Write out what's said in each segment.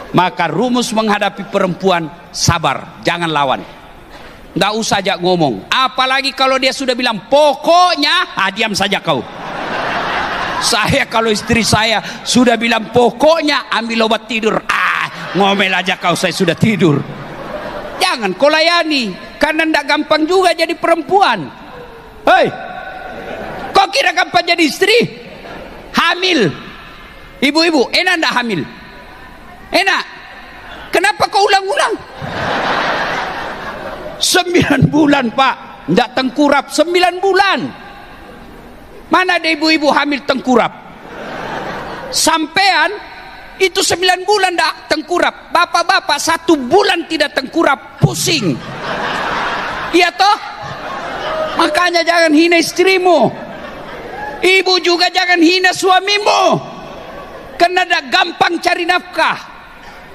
Maka rumus menghadapi perempuan, sabar, jangan lawan. Nggak usah ajak ngomong. Apalagi kalau dia sudah bilang pokoknya, diam saja kau. Saya kalau istri saya sudah bilang pokoknya ambil obat tidur, ngomel aja kau, saya sudah tidur. Jangan kau layani, karena ndak gampang juga jadi perempuan. Hei, kau kira gampang jadi istri? Hamil, ibu-ibu enak ndak hamil? Enak. Kenapa kau ulang-ulang? 9 bulan pak, ndak tengkurap 9 bulan. Mana ada ibu-ibu hamil tengkurap? Sampean itu 9 bulan ndak tengkurap. Bapak-bapak 1 bulan tidak tengkurap, pusing. Iya toh? Makanya jangan hina istrimu. Ibu juga jangan hina suamimu. Karena dah gampang cari nafkah.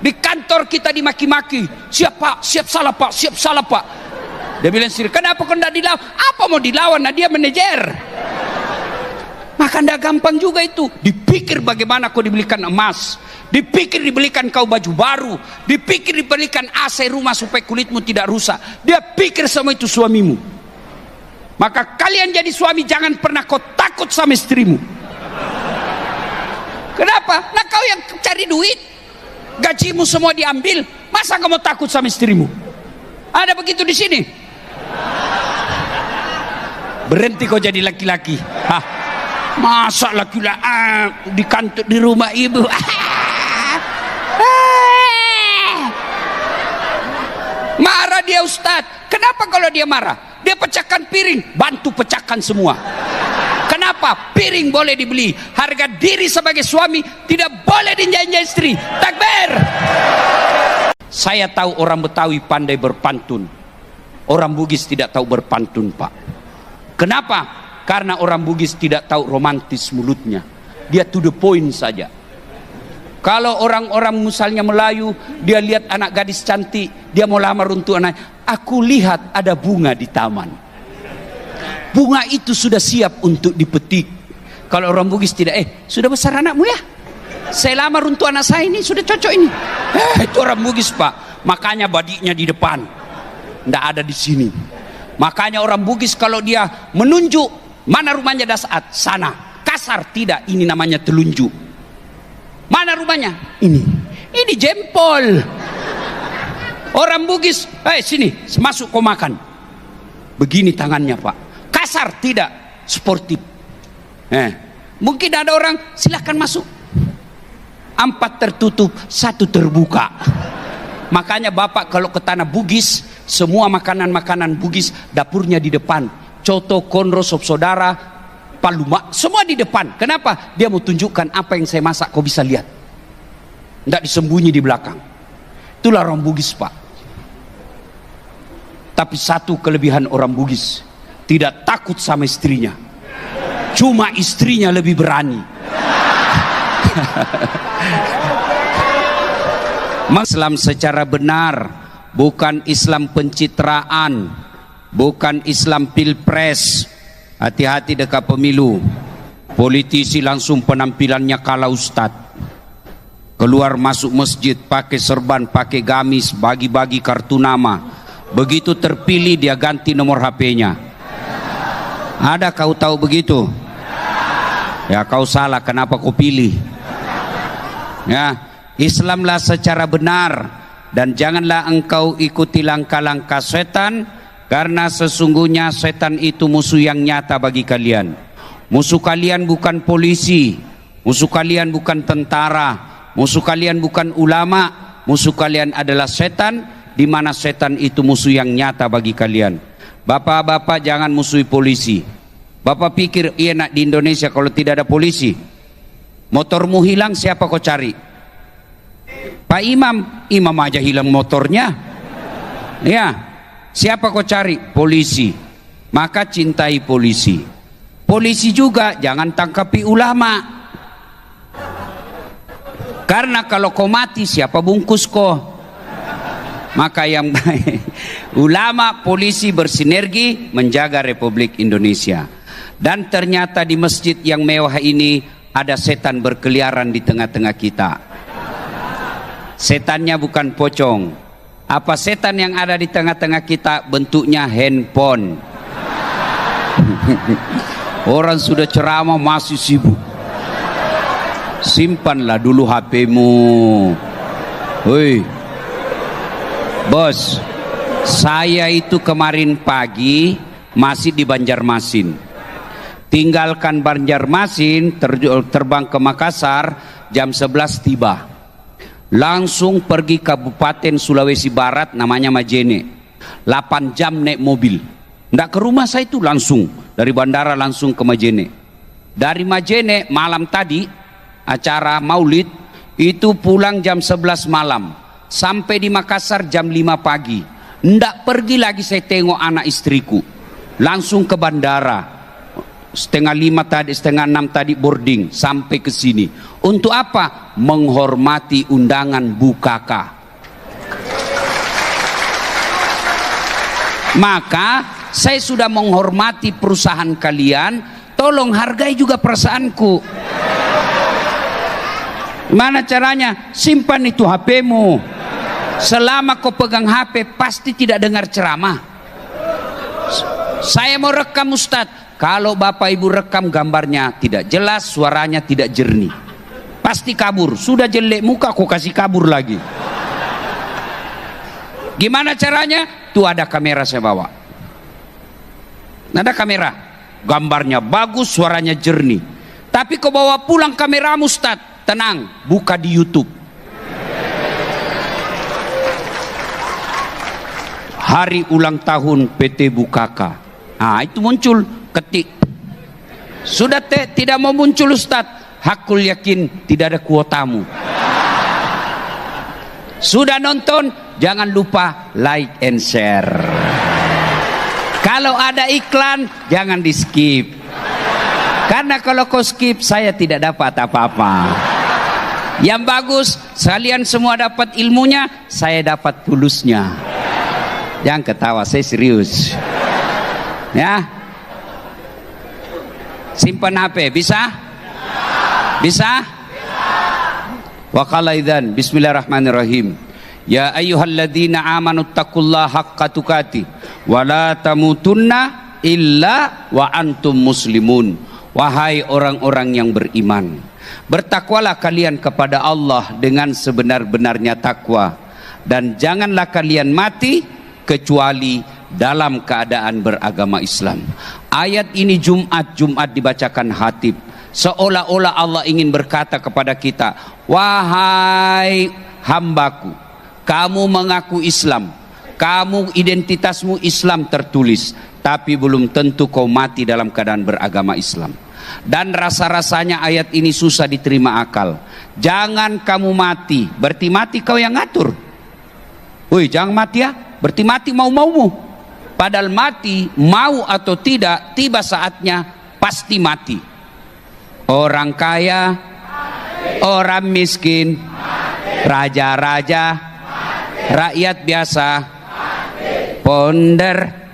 Di kantor kita dimaki-maki. Siap pak, siap salah pak, siap salah pak. Dia bilang sendiri, kenapa kau tidak dilawan? Apa mau dilawan? Nah dia manajer. Maka tidak gampang juga itu. Dipikir bagaimana kau dibelikan emas, dipikir dibelikan kau baju baru, dipikir dibelikan AC rumah supaya kulitmu tidak rusak. Dia pikir semua itu suamimu. Maka kalian jadi suami jangan pernah kau takut sama istrimu. Kenapa? Nah kau yang cari duit, gajimu semua diambil, masa kamu takut sama istrimu? Ada begitu di sini? Berhenti kau jadi laki-laki. Masa laki-laki di kantor, di rumah ibu. Marah dia Ustadz. Kenapa kalau dia marah? Dia pecahkan piring, bantu pecahkan semua. Kenapa? Piring boleh dibeli, harga diri sebagai suami tidak boleh dijanji istri. Takbir. Saya tahu orang Betawi pandai berpantun, orang Bugis tidak tahu berpantun pak. Kenapa? Karena orang Bugis tidak tahu romantis mulutnya, dia to the point saja. Kalau orang-orang misalnya Melayu, dia lihat anak gadis cantik, dia mau lamar untuk anak. Aku lihat ada bunga di taman, bunga itu sudah siap untuk dipetik. Kalau orang Bugis tidak, sudah besar anakmu ya, saya lamar untuk anak saya ini, sudah cocok ini. Itu orang Bugis pak. Makanya badiknya di depan, tidak ada di sini. Makanya orang Bugis kalau dia menunjuk mana rumahnya Dasaat, sana. Kasar tidak, ini namanya telunjuk. Mana rumahnya? Ini jempol. Orang Bugis, sini, masuk kau makan. Begini tangannya pak. Kasar tidak, sportif. Mungkin ada orang silahkan masuk. 4 tertutup, 1 terbuka. Makanya bapak kalau ke tanah Bugis, semua makanan-makanan Bugis dapurnya di depan. Coto, konro, sop saudara, paluma, semua di depan. Kenapa? Dia mau tunjukkan apa yang saya masak, kau bisa lihat. Tidak disembunyi di belakang. Itulah orang Bugis pak. Tapi satu kelebihan orang Bugis, tidak takut sama istrinya. Cuma istrinya lebih berani. Islam secara benar, bukan Islam pencitraan, bukan Islam pilpres. Hati-hati dekat pemilu. Politisi langsung penampilannya kalah ustadz. Keluar masuk masjid pakai serban, pakai gamis, bagi-bagi kartu nama. Begitu terpilih dia ganti nomor HP-nya. Ada kau tahu begitu? Ya kau salah, kenapa kau pilih? Ya, Islamlah secara benar, dan janganlah engkau ikuti langkah-langkah setan, karena sesungguhnya setan itu musuh yang nyata bagi kalian. Musuh kalian bukan polisi, musuh kalian bukan tentara, musuh kalian bukan ulama, musuh kalian adalah setan, di mana setan itu musuh yang nyata bagi kalian. Bapak-bapak jangan musuhi polisi. Bapak pikir enak di Indonesia kalau tidak ada polisi? Motormu hilang siapa kau cari? Pak Imam, imam aja hilang motornya. Ya, siapa kau cari? Polisi. Maka cintai polisi. Polisi juga jangan tangkapi ulama. Karena kalau kau mati siapa bungkus kau? Maka yang baik, ulama polisi bersinergi menjaga Republik Indonesia. Dan ternyata di masjid yang mewah ini ada setan berkeliaran di tengah-tengah kita. Setannya bukan pocong. Apa setan yang ada di tengah-tengah kita? Bentuknya handphone. Orang sudah ceramah masih sibuk. Simpanlah dulu HP-mu. Woi, bos, saya itu kemarin pagi masih di Banjarmasin. Tinggalkan Banjarmasin, terbang ke Makassar, jam 11 tiba. Langsung pergi Kabupaten Sulawesi Barat, namanya Majene. 8 jam naik mobil. Nggak ke rumah saya itu, langsung dari bandara langsung ke Majene. Dari Majene malam tadi acara Maulid itu pulang jam 11 malam, sampai di Makassar jam 5 pagi. Nggak pergi lagi saya tengok anak istriku, langsung ke bandara. Setengah 5 tadi, setengah 6 tadi boarding sampai ke sini. Untuk apa? Menghormati undangan Bukaka. Maka saya sudah menghormati perusahaan kalian, tolong hargai juga perasaanku. Mana caranya? Simpan itu HP-mu. Selama kau pegang HP pasti tidak dengar ceramah. Saya mau rekam Ustadz. Kalau Bapak Ibu rekam gambarnya tidak jelas, suaranya tidak jernih, pasti kabur. Sudah jelek muka kau kasih kabur lagi. Gimana caranya? Tuh ada kamera saya bawa. Ada kamera, gambarnya bagus, suaranya jernih. Tapi kau bawa pulang kameramu Ustadz, tenang, buka di YouTube. Hari ulang tahun PT Bukaka. Nah, itu muncul, ketik. Sudah tidak mau muncul Ustadz, hakul yakin tidak ada kuotamu. Sudah nonton, jangan lupa like and share. Kalau ada iklan, jangan di skip. Karena kalau kau skip, saya tidak dapat apa-apa. Yang bagus, kalian semua dapat ilmunya, saya dapat tulusnya. Jangan ketawa, saya serius. Ya, simpan HP, bisa? Bisa? Wa qala idzan, bismillahirrahmanirrahim. Ya ayyuhalladzina amanu taqullaha haqqa tuqatih wa la tamutunna illa wa antum muslimun. Wahai orang-orang yang beriman, bertakwalah kalian kepada Allah dengan sebenar-benarnya takwa, dan janganlah kalian mati kecuali dalam keadaan beragama Islam. Ayat ini Jumat dibacakan khatib, seolah-olah Allah ingin berkata kepada kita, wahai hambaku, kamu mengaku Islam, kamu identitasmu Islam tertulis, tapi belum tentu kau mati dalam keadaan beragama Islam. Dan rasa-rasanya ayat ini susah diterima akal. Jangan kamu mati, berarti mati kau yang ngatur. Woi, jangan mati ya, berarti mati mau-maumu. Padahal mati, mau atau tidak, tiba saatnya pasti mati. Orang kaya, orang miskin, raja-raja, rakyat biasa, ponder,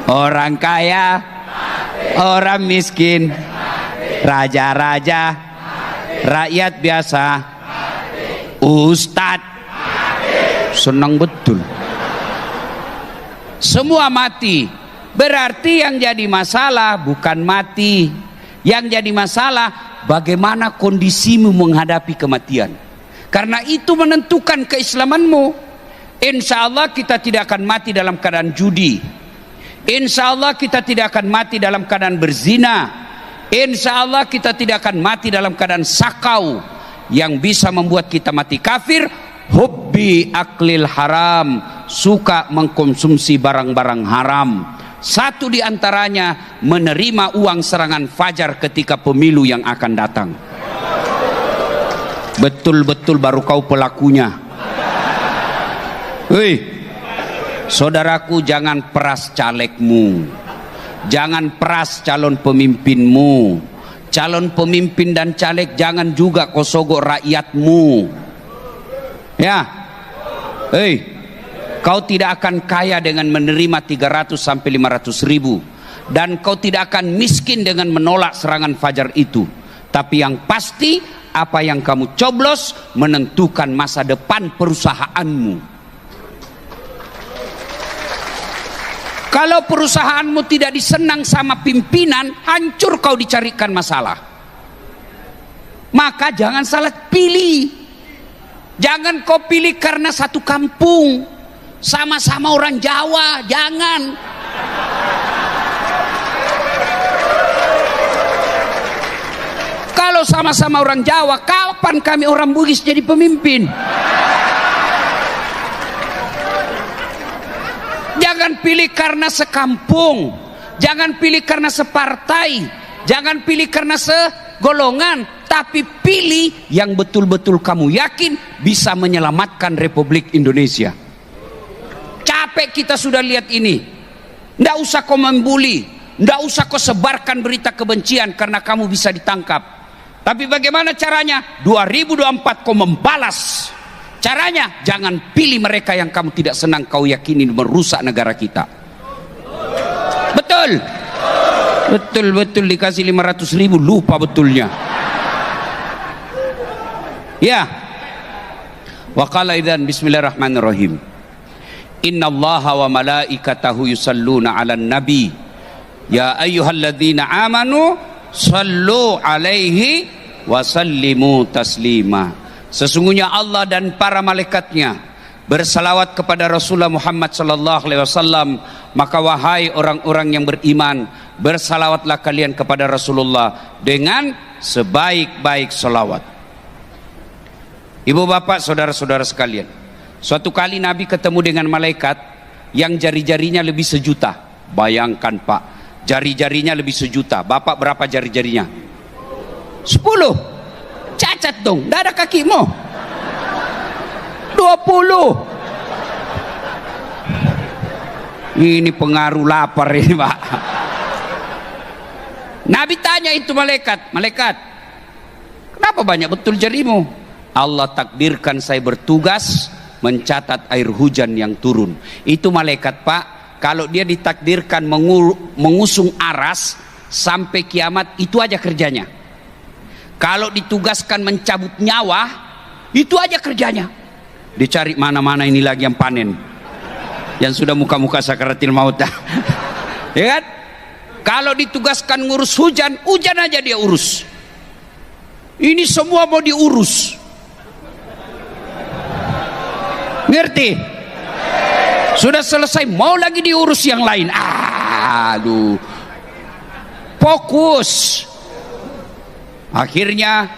orang kaya, orang miskin, raja-raja, rakyat biasa, Ustadz, senang betul. Semua mati. Berarti yang jadi masalah bukan mati. Yang jadi masalah bagaimana kondisimu menghadapi kematian. Karena itu menentukan keislamanmu. Insya Allah kita tidak akan mati dalam keadaan judi. Insya Allah kita tidak akan mati dalam keadaan berzina. Insya Allah kita tidak akan mati dalam keadaan sakau. Yang bisa membuat kita mati kafir, hubbi aklil haram, suka mengkonsumsi barang-barang haram. Satu di antaranya menerima uang serangan fajar ketika pemilu yang akan datang. Betul-betul baru kau pelakunya. Hei, saudaraku, jangan peras calegmu, jangan peras calon pemimpinmu. Calon pemimpin dan caleg jangan juga kau sogok rakyatmu. Ya, hei, kau tidak akan kaya dengan menerima 300 sampai 500 ribu, dan kau tidak akan miskin dengan menolak serangan fajar itu. Tapi yang pasti apa yang kamu coblos menentukan masa depan perusahaanmu. Kalau perusahaanmu tidak disenang sama pimpinan, hancur kau dicarikan masalah. Maka jangan salah pilih. Jangan kau pilih karena satu kampung, sama-sama orang Jawa, jangan. Kalau sama-sama orang Jawa, kapan kami orang Bugis jadi pemimpin? Jangan pilih karena sekampung, jangan pilih karena separtai, jangan pilih karena segolongan, tapi pilih yang betul-betul kamu yakin bisa menyelamatkan Republik Indonesia. Capek kita sudah lihat ini. Nggak usah kau membuli, nggak usah kau sebarkan berita kebencian karena kamu bisa ditangkap. Tapi bagaimana caranya? 2024 kau membalas. Caranya jangan pilih mereka yang kamu tidak senang, kau yakini merusak negara kita. Betul. Betul dikasih 500.000 lupa betulnya. Ya. Wa qala idzan bismillahirrahmanirrahim. Innallaha wa malaikatahu yusalluna 'alan nabi. Ya ayyuhalladzina amanu sallu alaihi wa sallimu taslima. Sesungguhnya Allah dan para malaikatnya bersalawat kepada Rasulullah Muhammad sallallahu alaihi wasallam, maka wahai orang-orang yang beriman, bersalawatlah kalian kepada Rasulullah dengan sebaik-baik salawat. Ibu bapak, saudara-saudara sekalian, suatu kali Nabi ketemu dengan malaikat yang jari-jarinya lebih sejuta. Bayangkan Pak, jari-jarinya lebih sejuta. Bapak berapa jari-jarinya? 10. Cacat dong, tidak ada kakimu. 20. Ini pengaruh lapar ini Pak. Nabi tanya itu malaikat, kenapa banyak betul jarimu? Allah takdirkan saya bertugas mencatat air hujan yang turun. Itu malaikat Pak, kalau dia ditakdirkan mengusung aras sampai kiamat, itu aja kerjanya. Kalau ditugaskan mencabut nyawa, itu aja kerjanya. Dicari mana-mana ini lagi yang panen, yang sudah muka-muka sakaratil maut. Ya kan? Kalau ditugaskan ngurus hujan, hujan aja dia urus. Ini semua mau diurus. Ngerti? Sudah selesai, mau lagi diurus yang lain. Aduh. Fokus. Akhirnya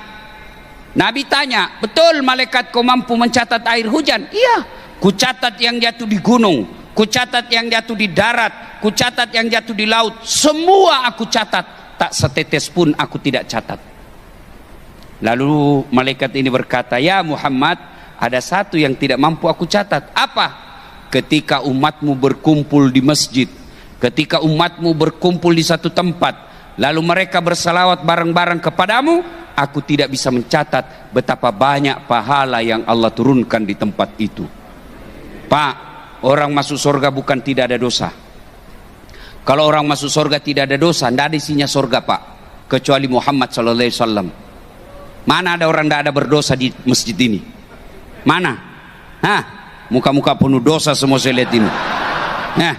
Nabi tanya, betul malaikat kau mampu mencatat air hujan? Iya. Kucatat yang jatuh di gunung, kucatat yang jatuh di darat, kucatat yang jatuh di laut. Semua aku catat, tak setetes pun aku tidak catat. Lalu malaikat ini berkata, ya Muhammad, ada satu yang tidak mampu aku catat. Apa? Ketika umatmu berkumpul di masjid, ketika umatmu berkumpul di satu tempat, lalu mereka bersalawat bareng-bareng kepadamu, aku tidak bisa mencatat betapa banyak pahala yang Allah turunkan di tempat itu. Pak, orang masuk surga bukan tidak ada dosa. Kalau orang masuk surga tidak ada dosa, tidak ada isinya surga Pak, kecuali Muhammad SAW. Mana ada orang tidak ada berdosa di masjid ini? Mana? Hah? Muka-muka penuh dosa semua saya lihat ini. Nah,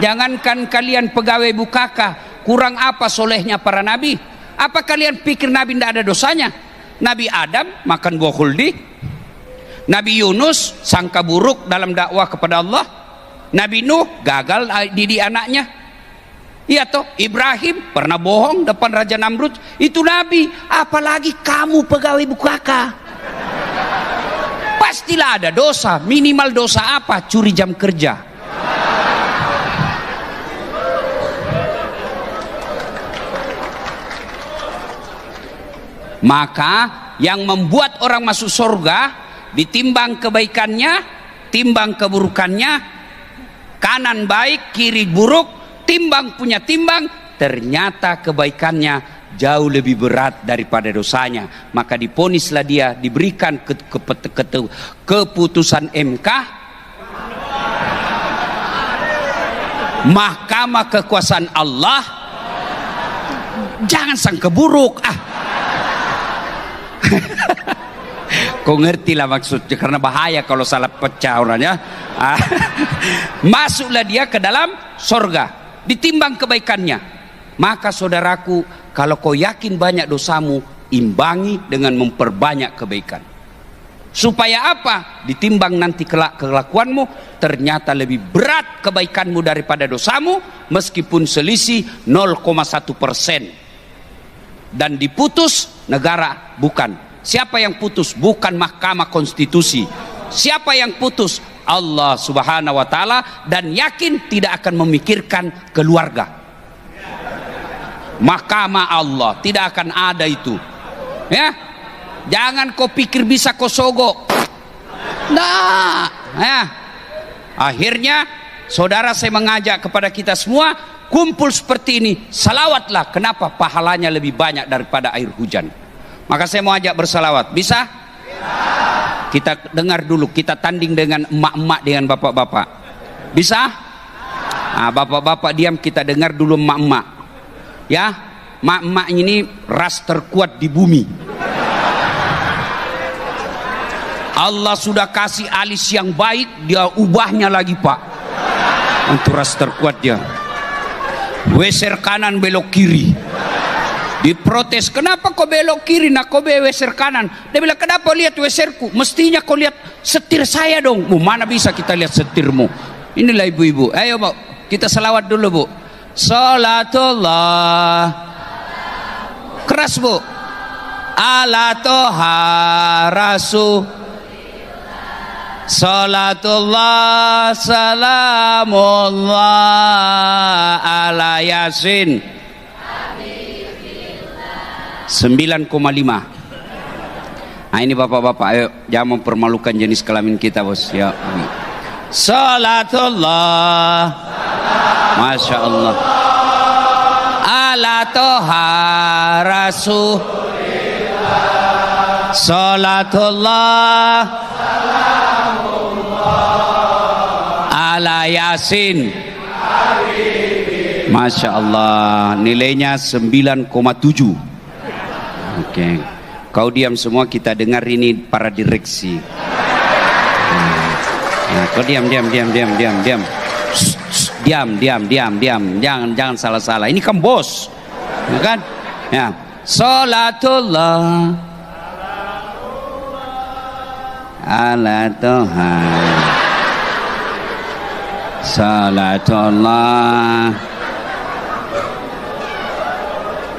jangankan kalian pegawai bukaka, kurang apa solehnya para nabi? Apa kalian pikir Nabi tidak ada dosanya? Nabi Adam makan buah khuldi, Nabi Yunus sangka buruk dalam dakwah kepada Allah, Nabi Nuh gagal didik anaknya. Iya toh, Ibrahim pernah bohong depan Raja Namrud. Itu Nabi, apalagi kamu pegawai bukaka. Pastilah ada dosa. Minimal dosa apa? Curi jam kerja. Maka yang membuat orang masuk surga, ditimbang kebaikannya, timbang keburukannya, kanan baik, kiri buruk, timbang punya timbang, ternyata kebaikannya jauh lebih berat daripada dosanya. Maka diponislah dia, diberikan keputusan MK, Mahkamah Kekuasaan Allah. Jangan sangka buruk. Kau ngerti lah maksudnya, karena bahaya kalau salah pecah orangnya. Masuklah dia ke dalam sorga, ditimbang kebaikannya. Maka saudaraku, kalau kau yakin banyak dosamu, imbangi dengan memperbanyak kebaikan. Supaya apa? Ditimbang nanti kelakuanmu, ternyata lebih berat kebaikanmu daripada dosamu, meskipun selisih 0,1%. Dan diputus negara bukan. Siapa yang putus? Bukan Mahkamah Konstitusi. Siapa yang putus? Allah Subhanahu wa Ta'ala, dan yakin tidak akan memikirkan keluarga. Mahkamah Allah tidak akan ada itu. Ya, jangan kau pikir bisa kau sogok. Nah, ya. Akhirnya saudara, saya mengajak kepada kita semua kumpul seperti ini, salawatlah. Kenapa? Pahalanya lebih banyak daripada air hujan. Maka saya mau ajak bersalawat. Bisa? Kita dengar dulu, kita tanding dengan emak-emak dengan bapak-bapak. Bisa? Nah, bapak-bapak diam, kita dengar dulu emak-emak. Ya, emak-emak ini ras terkuat di bumi. Allah sudah kasih alis yang baik, dia ubahnya lagi pak. Untuk ras terkuat dia. Weser kanan belok kiri. Diprotes, kenapa kau belok kiri, nak kau weser kanan? Dia bilang, kenapa lihat weserku? Mestinya kau lihat setir saya dong. Mana bisa kita lihat setirmu? Inilah ibu-ibu. Ayo bu, kita selawat dulu bu. Salatullah. Keras bu. Ala toha rasul. Salatullah salamullah ala yasin. 9,5. Nah ini bapak-bapak, ayo jangan mempermalukan jenis kelamin kita bos ya. Salatullah, masya Allah, ala toha rasul. Salatullah ala yasin. Masya Allah, nilainya 9,7. Oke, kau diam semua, kita dengar ini para direksi. Nah, kau diam. Diam. Jangan salah-salah. Ini kan bos, ya kan? Ya. Salatullah ala toha. Salatullah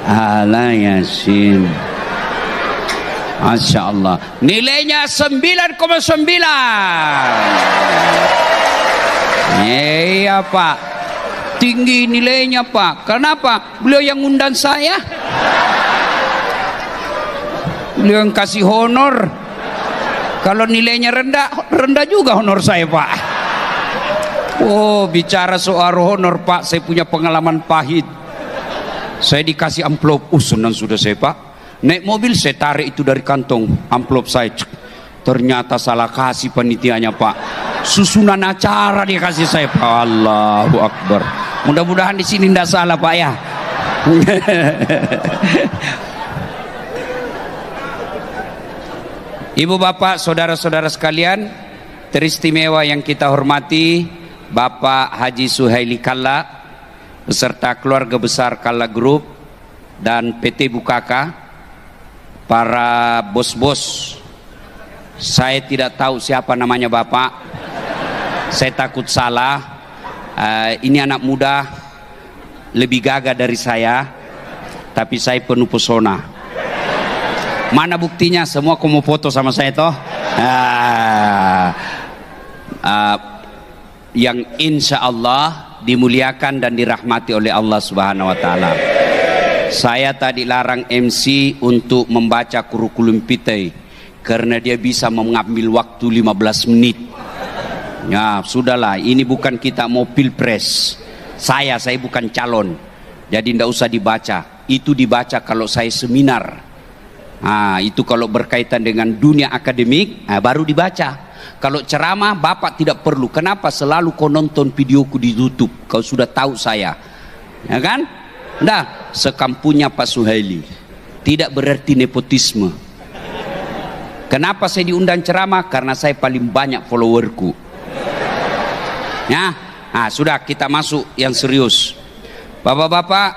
ala yasin. Masya Allah, nilainya 9,9. Iya pak, tinggi nilainya pak. Kenapa? Beliau yang undang saya, beliau yang kasih honor. Kalau nilainya rendah juga honor saya pak. Oh, bicara soal honor pak, saya punya pengalaman pahit. Saya dikasih amplop, senang sudah saya pak. Naik mobil saya tarik itu dari kantong amplop saya. Ternyata salah kasih panitianya pak. Susunan acara dia kasih saya pak. Allahu Akbar. Mudah-mudahan di sini tidak salah pak ya. Ibu bapak, saudara-saudara sekalian, teristimewa yang kita hormati, Bapak Haji Suhaili Kalla beserta keluarga besar Kalla Group dan PT Bukaka. Para bos-bos, saya tidak tahu siapa namanya bapak, saya takut salah. Ini anak muda lebih gagah dari saya, tapi saya penuh pesona. Mana buktinya? Semua kamu foto sama saya toh. Yang insya Allah dimuliakan dan dirahmati oleh Allah Subhanahu Wa Taala. Saya tadi larang MC untuk membaca kurikulum vitae karena dia bisa mengambil waktu 15 menit. Ya, sudahlah, ini bukan kita mau pilpres. Saya bukan calon. Jadi tidak usah dibaca. Itu dibaca kalau saya seminar. Nah, itu kalau berkaitan dengan dunia akademik, baru dibaca. Kalau ceramah Bapak tidak perlu. Kenapa? Selalu kau nonton videoku di YouTube. Kau sudah tahu saya. Ya kan? Nah, sekampunya Pak Suhaili. Tidak berarti nepotisme. Kenapa saya diundang ceramah? Karena saya paling banyak followerku. Ya, nah sudah, kita masuk yang serius. Bapak-bapak,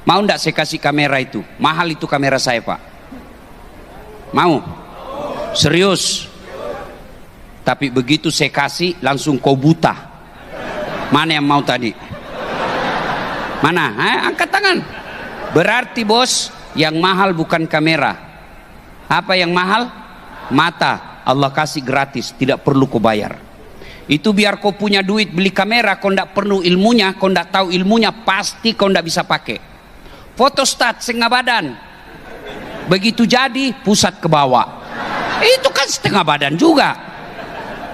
mau ndak saya kasih kamera itu? Mahal itu kamera saya, Pak. Mau? Serius? Tapi begitu saya kasih langsung kau buta. Mana yang mau tadi? Mana? Angkat tangan. Berarti bos, yang mahal bukan kamera. Apa yang mahal? Mata. Allah kasih gratis, tidak perlu kau bayar. Itu biar kau punya duit beli kamera, kau ndak perlu ilmunya, kau ndak tahu ilmunya, pasti kau ndak bisa pakai. Fotostat setengah badan. Begitu jadi pusat ke bawah. Itu kan setengah badan juga.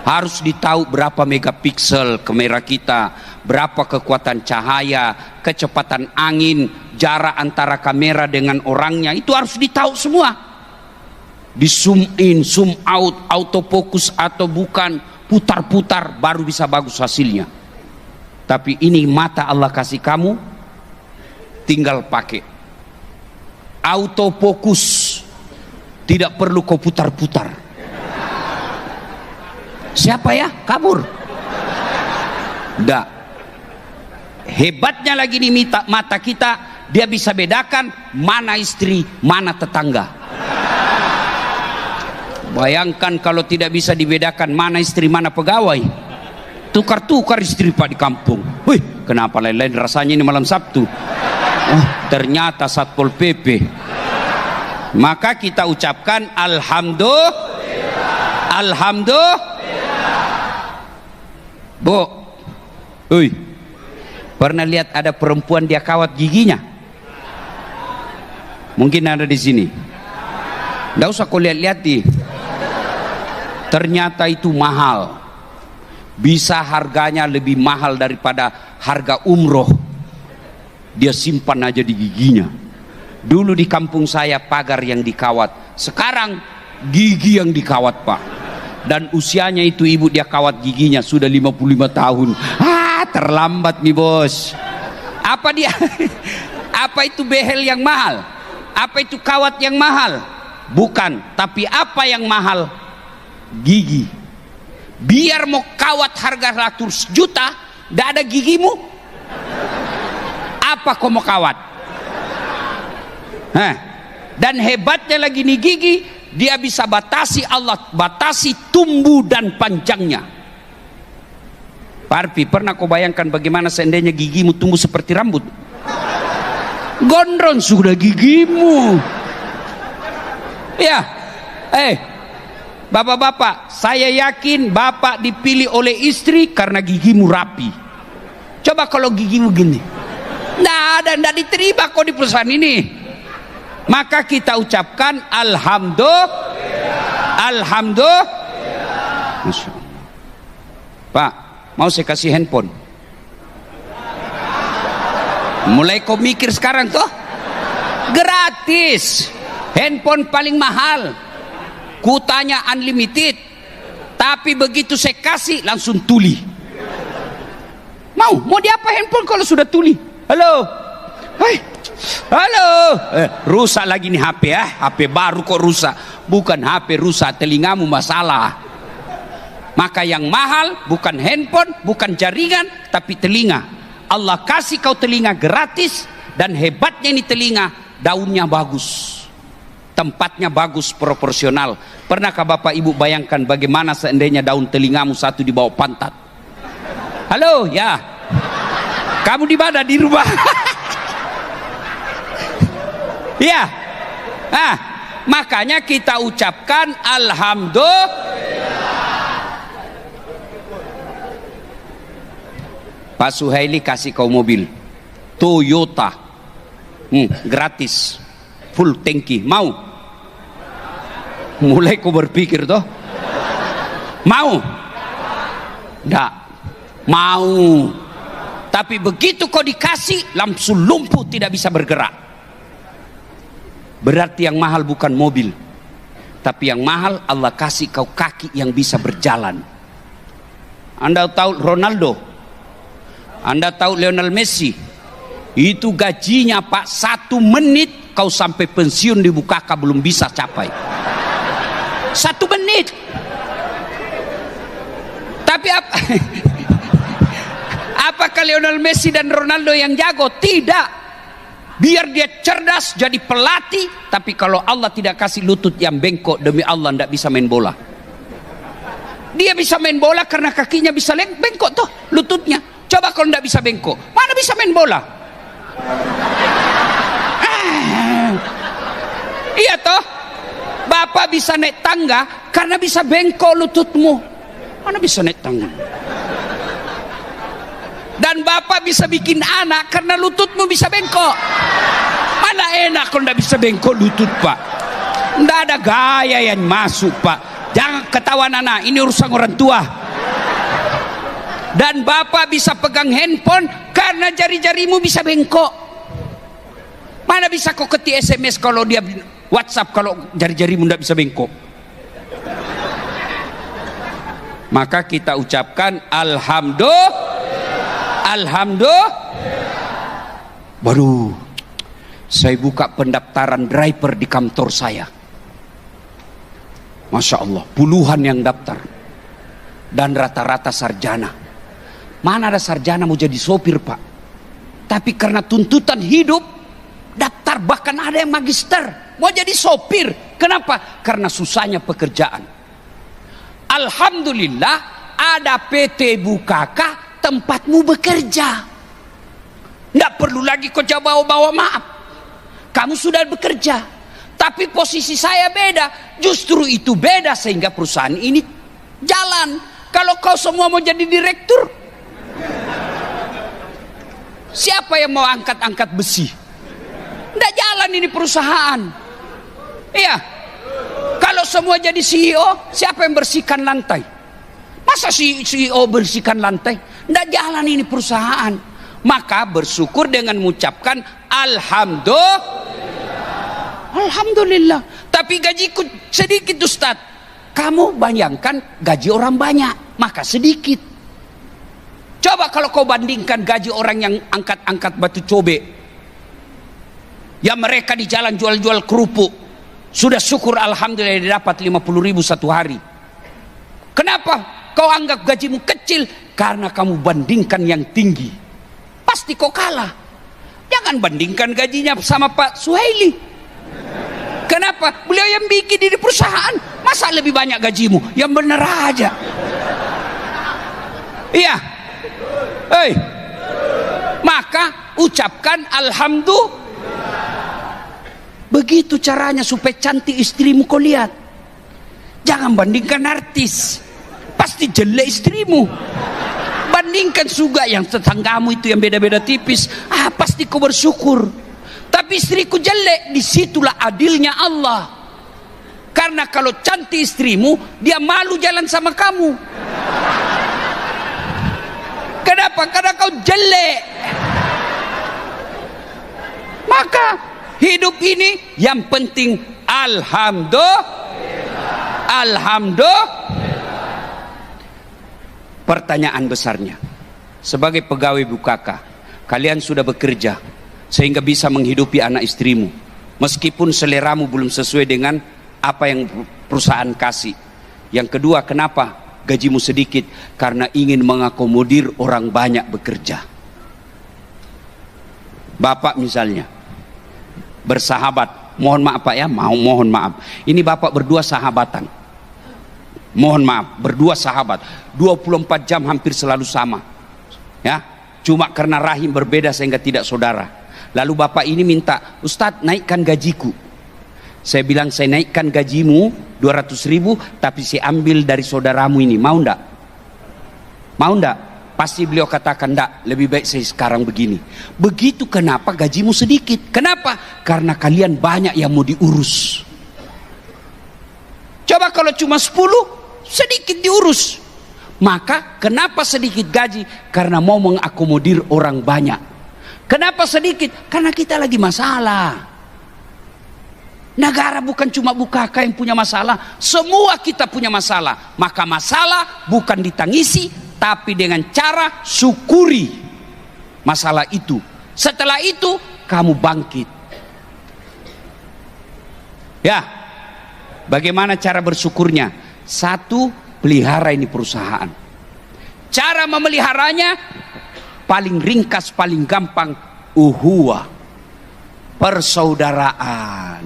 Harus ditahu berapa megapiksel kamera kita, berapa kekuatan cahaya, kecepatan angin, jarak antara kamera dengan orangnya, itu harus ditahu semua. Di zoom in, zoom out, autofocus atau bukan, putar-putar baru bisa bagus hasilnya. Tapi ini mata Allah kasih kamu, tinggal pakai. Autofocus, tidak perlu kau putar-putar. Siapa ya? Kabur. Enggak. Hebatnya lagi nih mata kita, dia bisa bedakan mana istri, mana tetangga. Bayangkan kalau tidak bisa dibedakan mana istri, mana pegawai. Tukar-tukar istri Pak di kampung. Wih, kenapa lain-lain rasanya ini malam Sabtu? Oh, ternyata Satpol PP. Maka kita ucapkan Alhamdulillah. Alhamdulillah. Bu, pernah lihat ada perempuan dia kawat giginya? Mungkin ada di sini. Nggak usah kau lihat-lihat di. Ternyata itu mahal. Bisa harganya lebih mahal daripada harga umroh. Dia simpan aja di giginya. Dulu di kampung saya pagar yang dikawat, sekarang gigi yang dikawat, Pak. Dan usianya itu ibu dia kawat giginya sudah 55 tahun. Terlambat nih bos. Apa dia? Apa itu behel yang mahal? Apa itu kawat yang mahal? Bukan, tapi apa yang mahal? Gigi. Biar mau kawat harga 100 juta, tidak ada gigimu, apa kau mau kawat? Dan hebatnya lagi nih gigi, dia bisa batasi, Allah batasi tumbuh dan panjangnya. Parpi, pernah kau bayangkan bagaimana seandainya gigimu tumbuh seperti rambut? Gondrong sudah gigimu. Ya, bapak-bapak, saya yakin bapak dipilih oleh istri karena gigimu rapi. Coba kalau gigimu gini, nggak diterima kok di perusahaan ini. Maka kita ucapkan Alhamdulillah. Alhamdulillah. Masya Allah. Pak, mau saya kasih handphone? Mulai kau mikir sekarang toh? Gratis. Handphone paling mahal. Kutanya unlimited, tapi begitu saya kasih langsung tuli. Mau diapa handphone kalau sudah tuli? Halo, halo, rusak lagi nih HP ya, HP baru kok rusak. Bukan HP rusak, telingamu masalah. Maka yang mahal bukan handphone, bukan jaringan, tapi telinga. Allah kasih kau telinga gratis, dan hebatnya ini telinga, daunnya bagus. Tempatnya bagus, proporsional. Pernahkah Bapak Ibu bayangkan bagaimana seandainya daun telingamu satu di bawah pantat? Halo, ya. Kamu di mana? Di rumah. Ya. Makanya kita ucapkan Alhamdulillah. Pak Suhaili kasih kau mobil Toyota, gratis, full tangki. Mau? Mulai kau berpikir toh? Mau? Nggak mau. Tapi begitu kau dikasih langsung lumpuh, tidak bisa bergerak. Berarti yang mahal bukan mobil, tapi yang mahal Allah kasih kau kaki yang bisa berjalan. Anda tahu Ronaldo, Anda tahu Lionel Messi, itu gajinya Pak 1 menit kau sampai pensiun di Bukaka belum bisa capai. 1 menit. Tapi apakah Lionel Messi dan Ronaldo yang jago? Tidak. Biar dia cerdas jadi pelatih, tapi kalau Allah tidak kasih lutut yang bengkok, demi Allah tidak bisa main bola. Dia bisa main bola karena kakinya bisa bengkok toh, lututnya. Coba kalau tidak bisa bengkok, mana bisa main bola? Iya toh, bapak bisa naik tangga karena bisa bengkok lututmu. Mana bisa naik tangga? Dan bapak bisa bikin anak karena lututmu bisa bengkok. Mana enak kalau tidak bisa bengkok lutut, pak? Tidak ada gaya yang masuk, pak. Jangan ketawa anak, ini urusan orang tua. Dan bapak bisa pegang handphone karena jari-jarimu bisa bengkok. Mana bisa kau ketik SMS kalau dia WhatsApp kalau jari-jarimu tidak bisa bengkok? Maka kita ucapkan Alhamdulillah. Baru saya buka pendaftaran driver di kantor saya. Masya Allah, puluhan yang daftar. Dan rata-rata sarjana. Mana ada sarjana mau jadi sopir, pak? Tapi karena tuntutan hidup, daftar, bahkan ada yang magister mau jadi sopir. Kenapa? Karena susahnya pekerjaan. Alhamdulillah ada PT Bukaka, tempatmu bekerja. Tidak perlu lagi kau bawa maaf. Kamu sudah bekerja. Tapi posisi saya beda. Justru itu beda sehingga perusahaan ini jalan. Kalau kau semua mau jadi direktur, siapa yang mau angkat-angkat besi? Tidak jalan ini perusahaan. Iya. Kalau semua jadi CEO, siapa yang bersihkan lantai? Masa CEO bersihkan lantai? Tidak jalan ini perusahaan. Maka bersyukur dengan mengucapkan Alhamdulillah. Tapi gajiku sedikit, Ustaz. Kamu bayangkan gaji orang banyak, maka sedikit. Coba kalau kau bandingkan gaji orang yang angkat-angkat batu cobek, yang mereka di jalan jual-jual kerupuk, sudah syukur alhamdulillah dia dapat 50.000 satu hari. Kenapa kau anggap gajimu kecil? Karena kamu bandingkan yang tinggi. Pasti kau kalah. Jangan bandingkan gajinya sama Pak Suhaili. Kenapa? Beliau yang bikin di perusahaan. Masa lebih banyak gajimu? Yang benar aja. Iya. Hei. Maka ucapkan Alhamdulillah. Begitu caranya supaya cantik istrimu kau lihat. Jangan bandingkan artis. Pasti jelek istrimu. Bandingkan juga yang tetanggamu itu yang beda-beda tipis. Pasti kau bersyukur. Tapi istriku jelek, disitulah adilnya Allah. Karena kalau cantik istrimu, dia malu jalan sama kamu. Kenapa? Karena kau jelek. Maka hidup ini yang penting Alhamdulillah. Pertanyaan besarnya, sebagai pegawai Bukaka, kalian sudah bekerja sehingga bisa menghidupi anak istrimu, meskipun seleramu belum sesuai dengan apa yang perusahaan kasih. Yang kedua, kenapa gajimu sedikit? Karena ingin mengakomodir orang banyak bekerja. Bapak misalnya bersahabat, mohon maaf pak ya, mohon maaf, ini bapak berdua sahabatan, mohon maaf, berdua sahabat 24 jam hampir selalu sama ya, cuma karena rahim berbeda sehingga tidak saudara. Lalu bapak ini minta, Ustadz naikkan gajiku. Saya bilang, saya naikkan gajimu 200.000, tapi saya ambil dari saudaramu ini, mau ndak? Mau ndak? Pasti beliau katakan, ndak, lebih baik saya sekarang begini. Begitu. Kenapa gajimu sedikit? Kenapa? Karena kalian banyak yang mau diurus. Coba kalau cuma 10, sedikit diurus. Maka kenapa sedikit gaji? Karena mau mengakomodir orang banyak. Kenapa sedikit? Karena kita lagi masalah. Negara bukan cuma Bukaka yang punya masalah, semua kita punya masalah. Maka masalah bukan ditangisi, tapi dengan cara syukuri masalah itu. Setelah itu kamu bangkit. Ya. Bagaimana cara bersyukurnya? Satu, pelihara ini perusahaan. Cara memeliharanya paling ringkas, paling gampang, uhuwah, persaudaraan.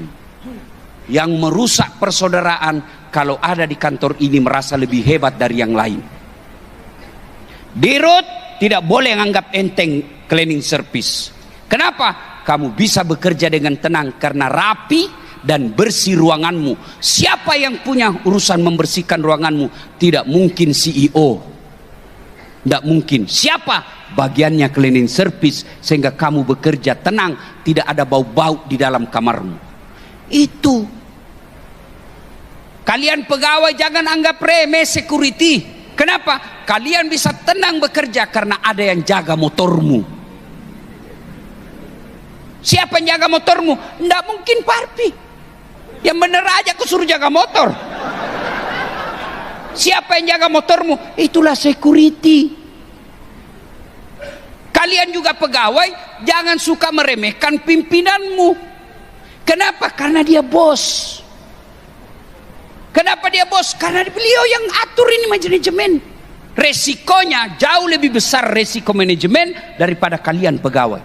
Yang merusak persaudaraan, kalau ada di kantor ini merasa lebih hebat dari yang lain. Dirut tidak boleh menganggap enteng cleaning service. Kenapa? Kamu bisa bekerja dengan tenang karena rapi dan bersih ruanganmu. Siapa yang punya urusan membersihkan ruanganmu? Tidak mungkin CEO. Tidak mungkin. Siapa? Bagiannya cleaning service, sehingga kamu bekerja tenang, tidak ada bau-bau di dalam kamarmu. Itu. Kalian pegawai jangan anggap remeh security. Kenapa? Kalian bisa tenang bekerja karena ada yang jaga motormu. Siapa yang jaga motormu? Tidak mungkin Parpi. Yang bener aja aku suruh jaga motor. Siapa yang jaga motormu? Itulah security. Kalian juga pegawai, jangan suka meremehkan pimpinanmu. Kenapa? Karena dia bos. Kenapa dia bos? Karena beliau yang atur ini manajemen. Resikonya jauh lebih besar, resiko manajemen, daripada kalian pegawai.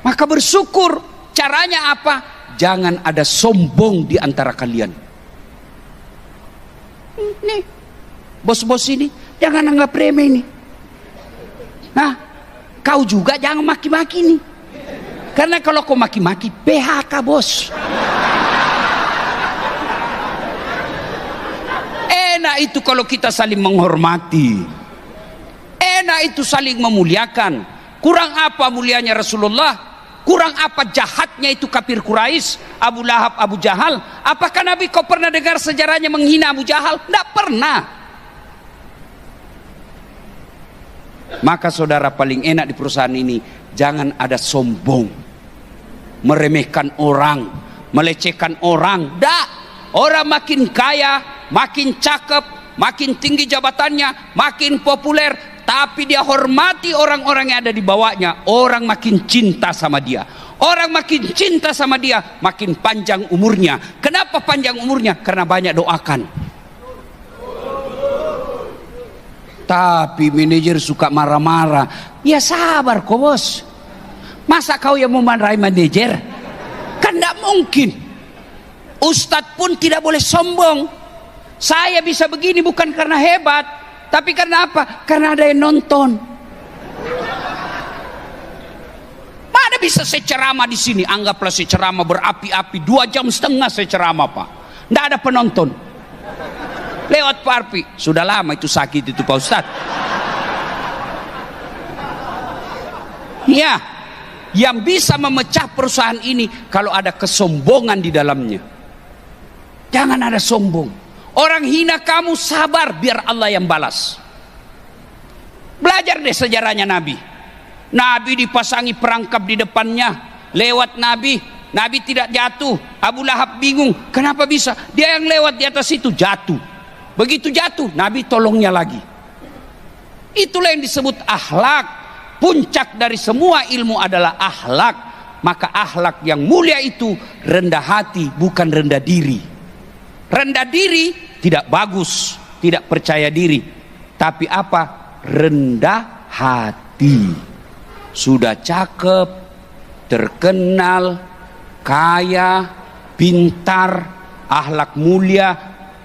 Maka bersyukur. Caranya apa? Jangan ada sombong di antara kalian. Nih, bos-bos ini jangan anggap remeh ini. Nah, kau juga jangan maki-maki nih. Karena kalau kau maki-maki, PHK bos. Enak itu kalau kita saling menghormati. Enak itu saling memuliakan. Kurang apa mulianya Rasulullah? Kurang apa jahatnya itu kafir Quraisy, Abu Lahab, Abu Jahal? Apakah Nabi kau pernah dengar sejarahnya menghina Abu Jahal? Tidak pernah. Maka saudara, paling enak di perusahaan ini, jangan ada sombong, meremehkan orang, melecehkan orang. Dak, orang makin kaya, makin cakep, makin tinggi jabatannya, makin populer, tapi dia hormati orang-orang yang ada di bawahnya. Orang makin cinta sama dia. Orang makin cinta sama dia, makin panjang umurnya. Kenapa panjang umurnya? Karena banyak doakan. Tapi manajer suka marah-marah. Ya sabar kok bos. Masa kau yang memarahi manajer? Kan tidak mungkin. Ustadz pun tidak boleh sombong. Saya bisa begini bukan karena hebat, tapi karena apa? Karena ada yang nonton. Mana bisa saya ceramah di sini? Anggaplah saya ceramah berapi-api 2,5 jam saya ceramah, Pak. Tidak ada penonton. Lewat Parpi. Sudah lama itu sakit itu Pak Ustadz. Ya, yang bisa memecah perusahaan ini kalau ada kesombongan di dalamnya. Jangan ada sombong. Orang hina kamu, sabar biar Allah yang balas. Belajar deh sejarahnya Nabi. Nabi dipasangi perangkap di depannya. Lewat Nabi, Nabi tidak jatuh. Abu Lahab bingung, kenapa bisa? Dia yang lewat di atas itu jatuh. Begitu jatuh, Nabi tolongnya lagi. Itulah yang disebut akhlak. Puncak dari semua ilmu adalah akhlak. Maka akhlak yang mulia itu rendah hati, bukan rendah diri. Rendah diri tidak bagus, tidak percaya diri. Tapi apa? Rendah hati. Sudah cakep, terkenal, kaya, pintar, akhlak mulia,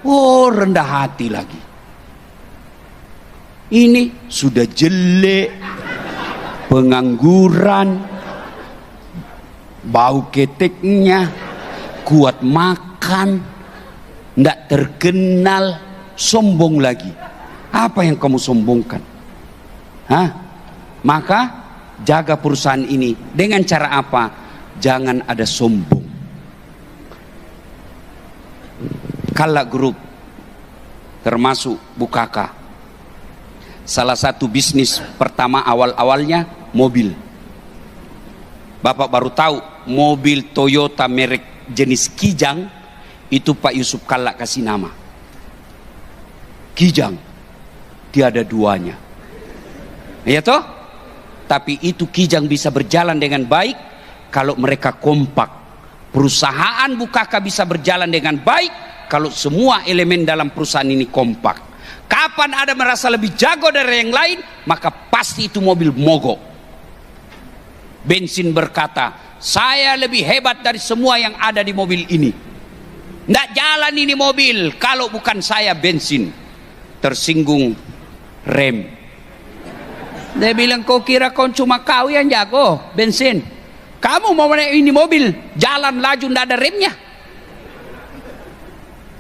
oh rendah hati lagi. Ini sudah jelek, pengangguran, bau keteknya, kuat makan, tidak terkenal, sombong lagi. Apa yang kamu sombongkan? Hah? Maka jaga perusahaan ini dengan cara apa? Jangan ada sombong. Kala Group, termasuk Bukaka, salah satu bisnis pertama awal-awalnya mobil. Bapak baru tahu mobil Toyota merek jenis Kijang itu Pak Yusuf Kalla kasih nama Kijang. Tiada duanya, ya toh? Tapi itu Kijang bisa berjalan dengan baik kalau mereka kompak, Perusahaan Bukaka bisa berjalan dengan baik kalau semua elemen dalam perusahaan ini kompak. Kapan ada merasa lebih jago dari yang lain, maka pasti itu mobil mogok. Bensin berkata, saya lebih hebat dari semua yang ada di mobil ini. Nggak jalan ini mobil kalau bukan saya bensin. Tersinggung rem. Dia bilang, kau kira kau cuma kau yang jago bensin? Kamu mau naik ini mobil, jalan laju nggak ada remnya.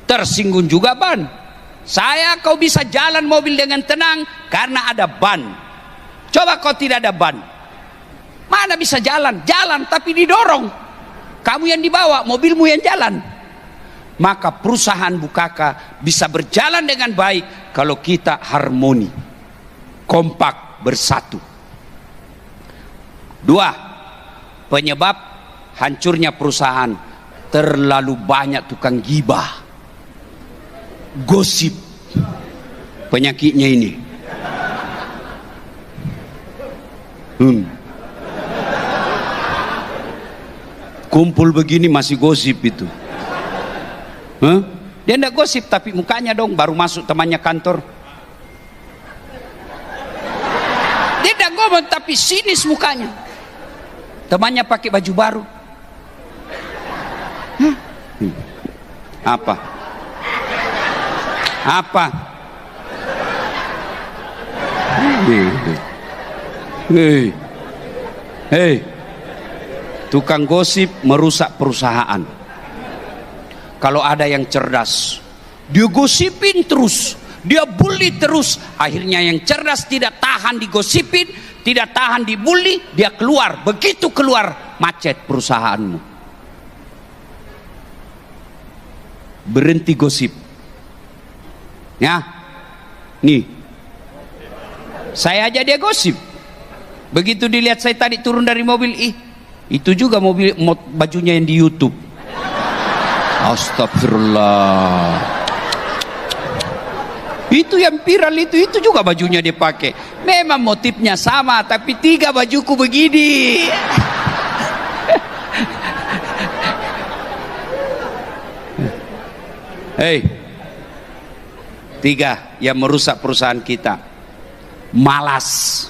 Tersinggung juga ban. Kau bisa jalan mobil dengan tenang karena ada ban. Coba kau tidak ada ban, mana bisa jalan? Jalan tapi didorong. Kamu yang dibawa, mobilmu yang jalan. Maka perusahaan Bukaka bisa berjalan dengan baik kalau kita harmoni, kompak, bersatu. 2. Penyebab hancurnya perusahaan, terlalu banyak tukang gibah, gosip. Penyakitnya ini. Kumpul begini masih gosip itu. Dia enggak gosip tapi mukanya dong, baru masuk temannya kantor. Dia enggak ngomong tapi sinis mukanya. Temannya pakai baju baru. Apa? Apa? Hei, tukang gosip merusak perusahaan. Kalau ada yang cerdas, dia gosipin terus, dia bully terus. Akhirnya yang cerdas tidak tahan digosipin, tidak tahan dibully, dia keluar. Begitu keluar, macet perusahaanmu. Berhenti gosip. Ya, nih, saya aja dia gosip. Begitu dilihat saya tadi turun dari mobil, itu juga mobil bajunya yang di YouTube. Astagfirullah. Itu yang viral itu juga bajunya dia pakai. Memang motifnya sama, tapi 3 bajuku begini. Hei, 3 yang merusak perusahaan kita. Malas.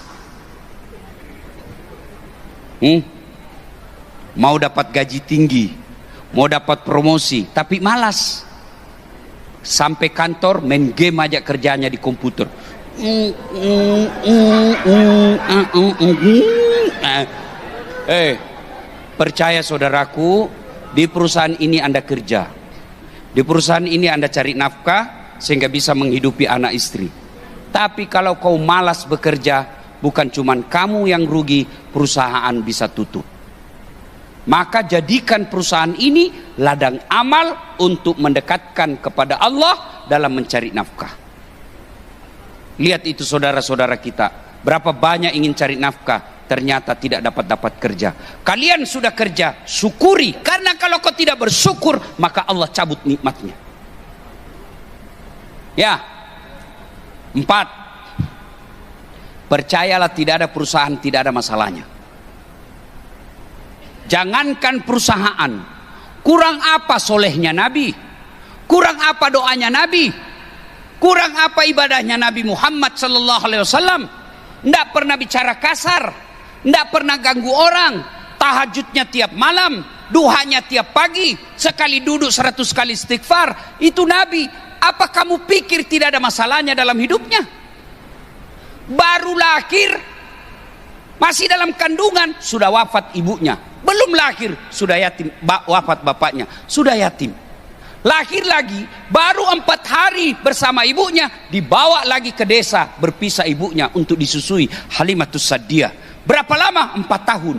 Mau dapat gaji tinggi, mau dapat promosi, tapi malas. Sampai kantor main game aja kerjanya di komputer. Percaya saudaraku, di perusahaan ini Anda kerja, di perusahaan ini Anda cari nafkah sehingga bisa menghidupi anak istri. Tapi kalau kau malas bekerja, bukan cuman kamu yang rugi, perusahaan bisa tutup. Maka jadikan perusahaan ini ladang amal untuk mendekatkan kepada Allah dalam mencari nafkah. Lihat itu saudara-saudara kita, berapa banyak ingin cari nafkah, ternyata tidak dapat kerja. Kalian sudah kerja, syukuri, karena kalau kau tidak bersyukur, maka Allah cabut nikmatnya. Ya. 4. Percayalah, tidak ada perusahaan tidak ada masalahnya. Jangankan perusahaan, kurang apa solehnya Nabi, kurang apa doanya Nabi, kurang apa ibadahnya Nabi Muhammad sallallahu alaihi wasallam. Tidak pernah bicara kasar, tidak pernah ganggu orang, tahajudnya tiap malam, duhanya tiap pagi, sekali duduk 100 kali istighfar. Itu Nabi. Apa kamu pikir tidak ada masalahnya dalam hidupnya? Baru lahir, masih dalam kandungan, sudah wafat ibunya. Belum lahir, sudah yatim, wafat bapaknya, sudah yatim. Lahir lagi, baru 4 hari bersama ibunya, dibawa lagi ke desa, berpisah ibunya untuk disusui Halimatus Sa'diyah. Berapa lama? 4 tahun.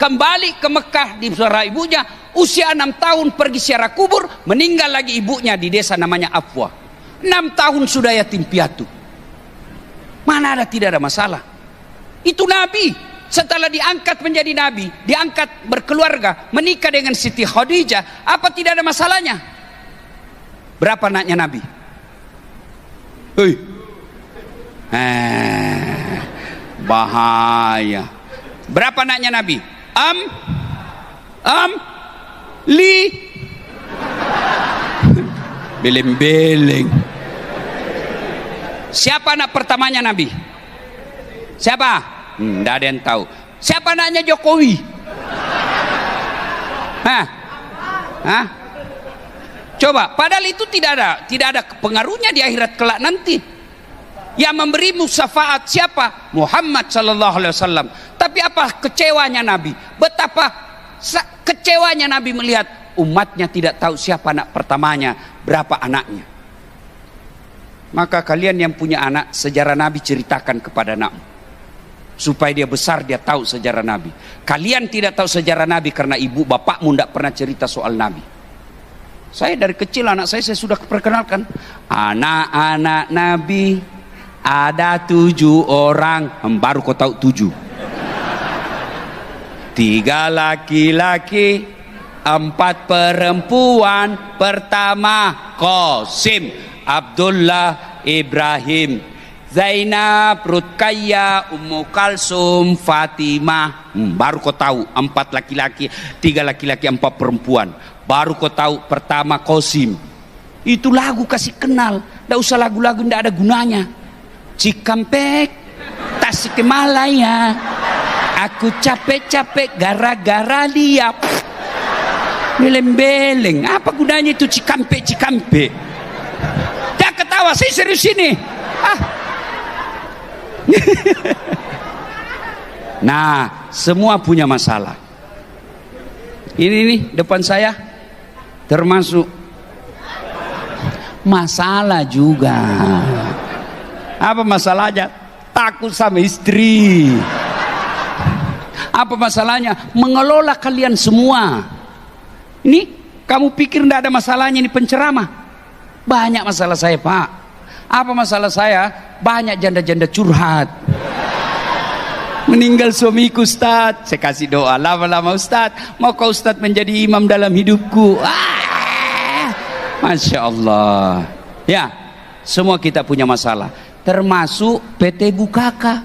Kembali ke Mekah di saudara ibunya, usia 6 tahun pergi ziarah kubur, meninggal lagi ibunya di desa namanya Afwa. 6 tahun sudah yatim piatu. Mana ada tidak ada masalah? Itu Nabi. Setelah diangkat menjadi Nabi, diangkat berkeluarga, menikah dengan Siti Khadijah, apa tidak ada masalahnya? Berapa anaknya Nabi? Hei. Bahaya. Berapa anaknya Nabi? beleng-beleng. Siapa anak pertamanya Nabi? Siapa? Nggak ada yang tahu. Siapa anaknya Jokowi? Hah? Hah? Coba, padahal itu tidak ada pengaruhnya di akhirat kelak nanti. Yang memberi syafaat siapa? Muhammad sallallahu alaihi wasallam. Tapi apa kecewanya Nabi? Betapa kecewanya Nabi melihat umatnya tidak tahu siapa anak pertamanya, berapa anaknya. Maka kalian yang punya anak, sejarah Nabi ceritakan kepada anakmu, supaya dia besar dia tahu sejarah Nabi. Kalian tidak tahu sejarah Nabi karena ibu bapakmu tidak pernah cerita soal Nabi. Saya dari kecil anak saya sudah perkenalkan, anak-anak Nabi ada 7 orang, baru kau tahu 7. 3 laki-laki, 4 perempuan. Pertama Qasim, Abdullah, Ibrahim, Zainab, Ruqayyah, Ummu Kalsum, Fatimah. Baru kau tahu 4 laki-laki, 3 laki-laki, 4 perempuan. Baru kau tahu pertama Qasim. Itu lagu kasih kenal. Tidak usah lagu-lagu, tidak ada gunanya. Cikampek, Tasikmalaya, aku capek-capek gara-gara dia. Beleng-beleng. Apa gunanya itu Cikampek? Jangan ketawa, saya serius ini. Nah, semua punya masalah. Ini nih depan saya termasuk masalah juga. Apa masalahnya? Takut sama istri. Apa masalahnya? Mengelola kalian semua. Ini kamu pikir tidak ada masalahnya ini penceramah? Banyak masalah saya, Pak. Apa masalah saya? Banyak janda-janda curhat. Meninggal suamiku, Ustaz. Saya kasih doa, lama-lama Ustaz, mau kau Ustaz menjadi imam dalam hidupku. Masya Allah. Ya, semua kita punya masalah, termasuk PT Bukaka.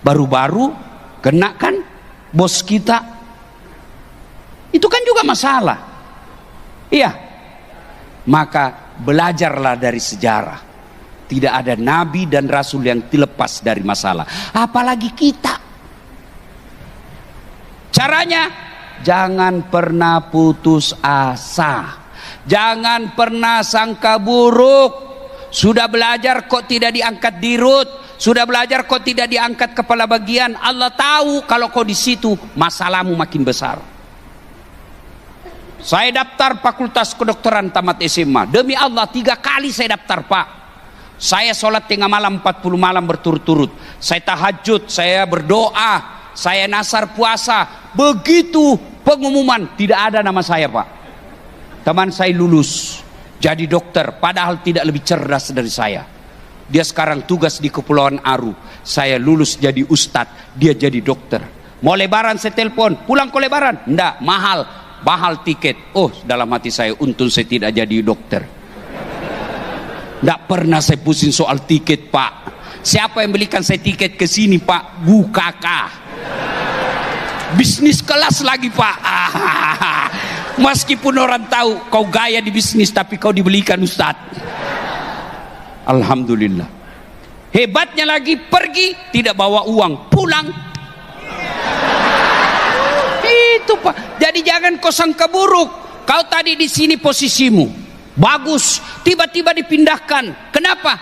Baru-baru kena kan bos kita. Itu kan juga masalah. Iya. Maka belajarlah dari sejarah. Tidak ada nabi dan rasul yang dilepas dari masalah, apalagi kita. Caranya, jangan pernah putus asa. Jangan pernah sangka buruk. Sudah belajar kok tidak diangkat dirut, sudah belajar kok tidak diangkat kepala bagian. Allah tahu kalau kau di situ masalahmu makin besar. Saya daftar fakultas kedokteran tamat SMA. Demi Allah 3 kali saya daftar, Pak. Saya sholat tengah malam 40 malam berturut-turut. Saya tahajud, saya berdoa, saya nasar puasa. Begitu pengumuman tidak ada nama saya, Pak. Teman saya lulus jadi dokter, padahal tidak lebih cerdas dari saya. Dia sekarang tugas di Kepulauan Aru. Saya lulus jadi ustadz, dia jadi dokter. Mau lebaran saya telepon, pulang ke lebaran? Enggak, mahal tiket. Oh, dalam hati saya, untung saya tidak jadi dokter. Enggak pernah saya pusing soal tiket, Pak. Siapa yang belikan saya tiket ke sini, Pak? Bukaka. Bisnis kelas lagi, Pak. Meskipun orang tahu kau gaya di bisnis, tapi kau dibelikan Ustaz. Alhamdulillah. Hebatnya lagi, pergi tidak bawa uang, pulang. Itu, Pak. Jadi jangan kau sangka buruk. Kau tadi di sini posisimu bagus, tiba-tiba dipindahkan. Kenapa?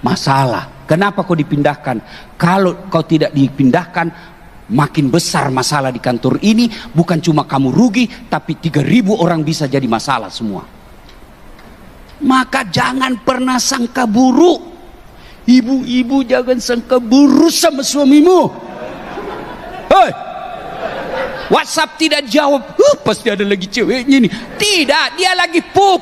Masalah. Kenapa kau dipindahkan? Kalau kau tidak dipindahkan, makin besar masalah di kantor ini. Bukan cuma kamu rugi, tapi 3.000 orang bisa jadi masalah semua. Maka jangan pernah sangka buruk. Ibu-ibu jangan sangka buruk sama suamimu. Hei, WhatsApp tidak jawab, pasti ada lagi ceweknya nih. Tidak, dia lagi pup.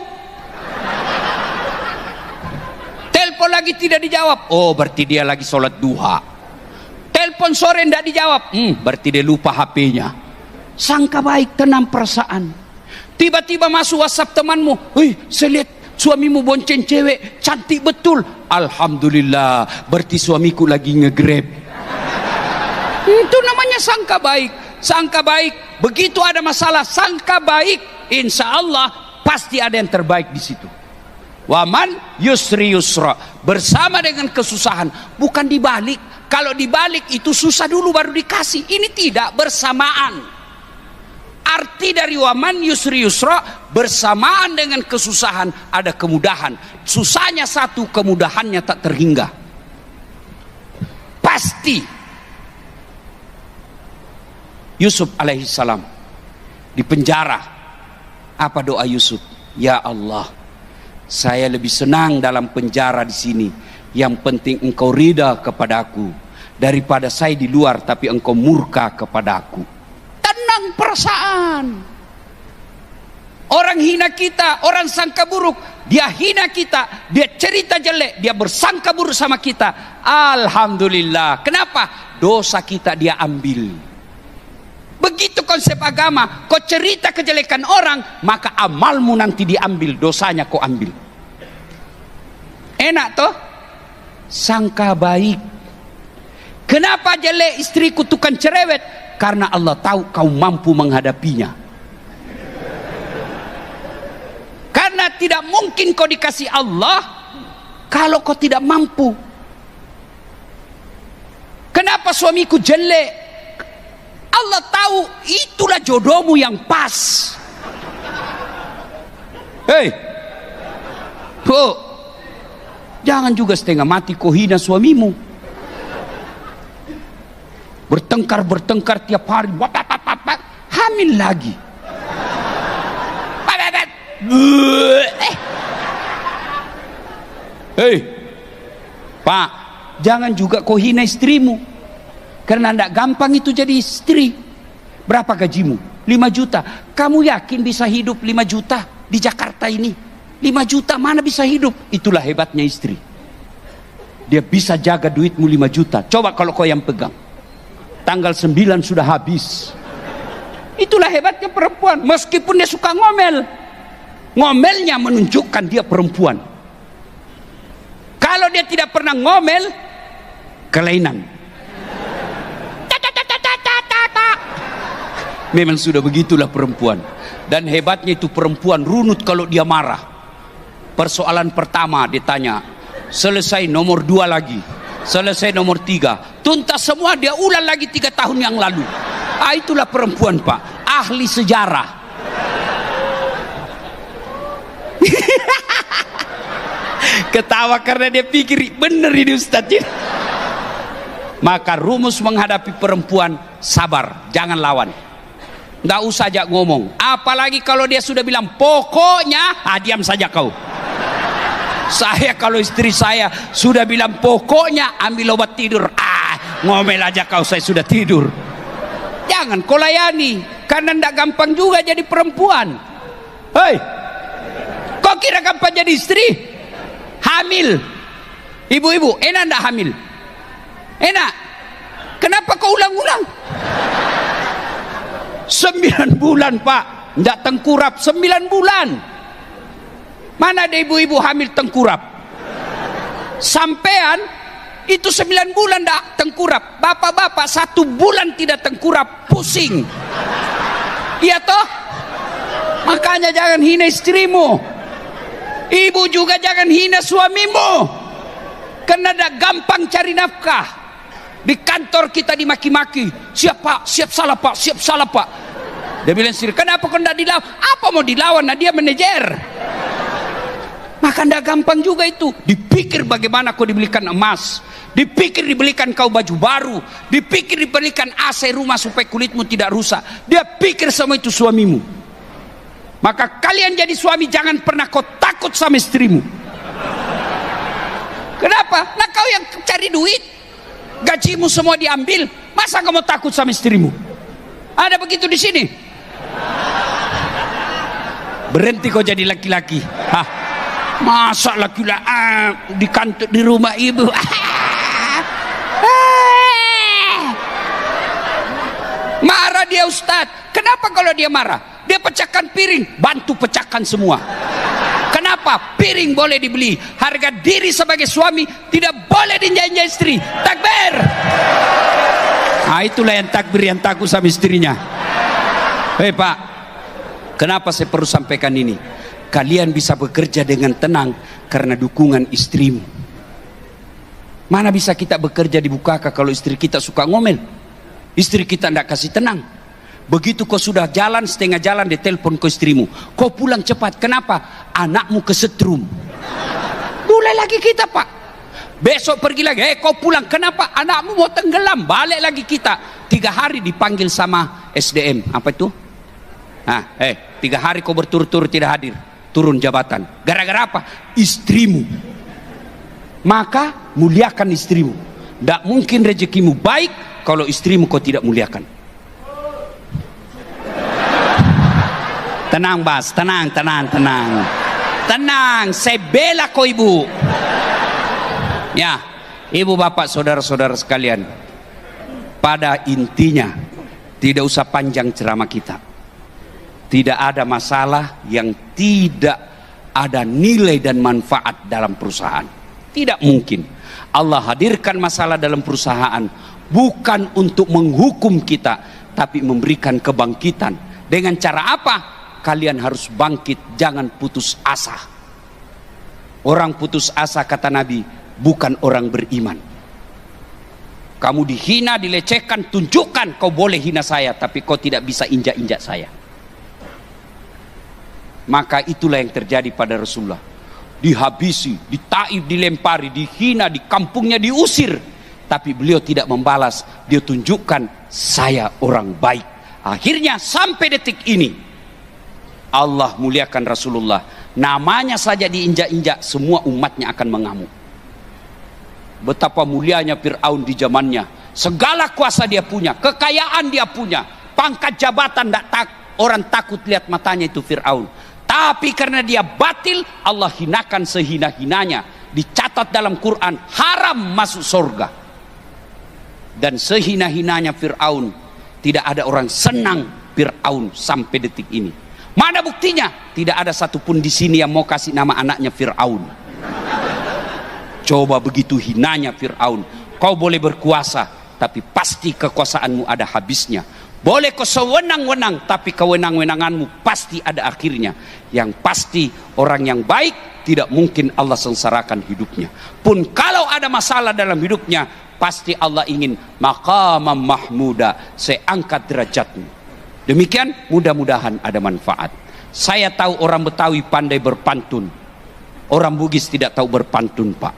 Telepon lagi tidak dijawab, oh berarti dia lagi sholat duha. Telepon sore tidak dijawab, berarti dia lupa HP-nya. Sangka baik, tenang perasaan. Tiba-tiba masuk WhatsApp temanmu, saya lihat suamimu bonceng cewek, cantik betul. Alhamdulillah, berarti suamiku lagi nge-grab. Itu namanya sangka baik. sangka baik. Begitu ada masalah, sangka baik. Insya Allah pasti ada yang terbaik di situ. Waman yusri yusra, bersama dengan kesusahan, bukan dibalik. Kalau dibalik itu susah dulu baru dikasih. Ini tidak, bersamaan. Arti dari waman yusri yusra, bersamaan dengan kesusahan ada kemudahan. Susahnya satu, kemudahannya tak terhingga. Pasti. Yusuf alaihissalam di penjara. Apa doa Yusuf? Ya Allah, saya lebih senang dalam penjara di sini. Yang penting engkau ridha kepadaku daripada saya di luar tapi engkau murka kepadaku. Tenang perasaan. Orang hina kita, orang sangka buruk, dia hina kita, dia cerita jelek, dia bersangka buruk sama kita. Alhamdulillah. Kenapa? Dosa kita dia ambil. Begitu konsep agama. Kau cerita kejelekan orang, maka amalmu nanti diambil, dosanya kau ambil. Enak toh? Sangka baik. Kenapa jelek istriku tukang cerewet? Karena Allah tahu kau mampu menghadapinya. Karena tidak mungkin kau dikasih Allah kalau kau tidak mampu. Kenapa suamiku jelek? Allah tahu itulah jodohmu yang pas. Hei, jangan juga setengah mati kau hina suamimu. Bertengkar tiap hari, hamil lagi. Hei, Pak, jangan juga kau hina istrimu. Karena tidak gampang itu jadi istri. Berapa gajimu? 5 juta. Kamu yakin bisa hidup 5 juta di Jakarta ini? 5 juta mana bisa hidup? Itulah hebatnya istri. Dia bisa jaga duitmu 5 juta. Coba kalau kau yang pegang. Tanggal 9 sudah habis. Itulah hebatnya perempuan. Meskipun dia suka ngomel, ngomelnya menunjukkan dia perempuan. Kalau dia tidak pernah ngomel, kelainan. Memang sudah begitulah perempuan. Dan hebatnya itu perempuan runut kalau dia marah. Persoalan pertama ditanya, selesai, nomor 2 lagi, selesai, nomor 3, tuntas semua, dia ulang lagi 3 tahun yang lalu. Itulah perempuan, Pak, ahli sejarah. Ketawa karena dia pikir benar ini Ustaz. Maka rumus menghadapi perempuan, sabar, jangan lawan. Nggak usah ajak ngomong. Apalagi kalau dia sudah bilang pokoknya, diam saja kau. Saya kalau istri saya sudah bilang pokoknya, ambil obat tidur. Ngomel aja kau, saya sudah tidur. Jangan kau layani, karena ndak gampang juga jadi perempuan. Hei, kau kira gampang jadi istri? Hamil. Ibu-ibu, enak ndak hamil? Enak. Kenapa kau ulang-ulang? 9 bulan, Pak, ndak tengkurap. 9 bulan. Mana ada ibu-ibu hamil tengkurap? Sampean itu 9 bulan ndak tengkurap. Bapak-bapak 1 bulan tidak tengkurap, pusing. Iya toh? Makanya jangan hina istrimu. Ibu juga jangan hina suamimu. Karena ndak gampang cari nafkah. Di kantor kita dimaki-maki. Siap Pak, siap salah Pak, siap salah Pak. Dia bilang sendiri, kenapa kau tidak dilawan? Apa mau dilawan? Nah, dia manajer. Maka tidak gampang juga itu. Dipikir bagaimana kau dibelikan emas, dipikir dibelikan kau baju baru, dipikir dibelikan AC rumah supaya kulitmu tidak rusak. Dia pikir semua itu suamimu. Maka kalian jadi suami jangan pernah kau takut sama istrimu. Kenapa? Nah kau yang cari duit, gajimu semua diambil, masa kamu takut sama istrimu? Ada begitu di sini? Berhenti kau jadi laki-laki. Masa laki-laki di kantor, di rumah ibu. Marah dia Ustadz. Kenapa kalau dia marah? Dia pecahkan piring, bantu pecahkan semua. Kenapa? Piring boleh dibeli, harga diri sebagai suami tidak boleh dijanji istri. Takbir. Itulah yang takut sama istrinya. Hei Pak, kenapa saya perlu sampaikan ini? Kalian bisa bekerja dengan tenang karena dukungan istrimu. Mana bisa kita bekerja di Bukaka kalau istri kita suka ngomel? Istri kita tidak kasih tenang. Begitu kau sudah jalan setengah jalan, dia telepon ke istrimu, kau pulang cepat. Kenapa? Anakmu kesetrum. Mulai lagi kita Pak. Besok pergi lagi, kau pulang. Kenapa? Anakmu mau tenggelam. Balik lagi kita. 3 hari dipanggil sama SDM. Apa itu? 3 hari kau berturut-turut tidak hadir, turun jabatan. Gara-gara apa? Istrimu. Maka muliakan istrimu. Tidak mungkin rezekimu baik kalau istrimu kau tidak muliakan. Tenang Bas, tenang. Tenang, saya bela kau ibu. Ya, ibu bapak saudara-saudara sekalian, pada intinya tidak usah panjang ceramah kita. Tidak ada masalah yang tidak ada nilai dan manfaat dalam perusahaan. Tidak mungkin. Allah hadirkan masalah dalam perusahaan bukan untuk menghukum kita, tapi memberikan kebangkitan. Dengan cara apa? Kalian harus bangkit, jangan putus asa. Orang putus asa, kata Nabi, bukan orang beriman. Kamu dihina, dilecehkan, tunjukkan kau boleh hina saya, tapi kau tidak bisa injak-injak saya. Maka itulah yang terjadi pada Rasulullah. Dihabisi, di Taif dilempari, dihina, di kampungnya diusir, tapi beliau tidak membalas. Dia tunjukkan saya orang baik. Akhirnya sampai detik ini Allah muliakan Rasulullah. Namanya saja diinjak-injak, semua umatnya akan mengamuk. Betapa mulianya Fir'aun di zamannya. Segala kuasa dia punya, kekayaan dia punya, pangkat jabatan, orang takut lihat matanya itu Fir'aun. Tapi karena dia batil, Allah hinakan sehina-hinanya. Dicatat dalam Quran, haram masuk surga. Dan sehina-hinanya Fir'aun, tidak ada orang senang Fir'aun sampai detik ini. Mana buktinya? Tidak ada satupun di sini yang mau kasih nama anaknya Fir'aun. Coba begitu hinanya Fir'aun. Kau boleh berkuasa, tapi pasti kekuasaanmu ada habisnya. Boleh kau sewenang-wenang, tapi kewenang-wenanganmu pasti ada akhirnya. Yang pasti orang yang baik tidak mungkin Allah sengsarakan hidupnya. Pun kalau ada masalah dalam hidupnya, pasti Allah ingin maqamam mahmuda, saya angkat derajatmu. Demikian, mudah-mudahan ada manfaat. Saya tahu orang Betawi pandai berpantun. Orang Bugis tidak tahu berpantun, Pak.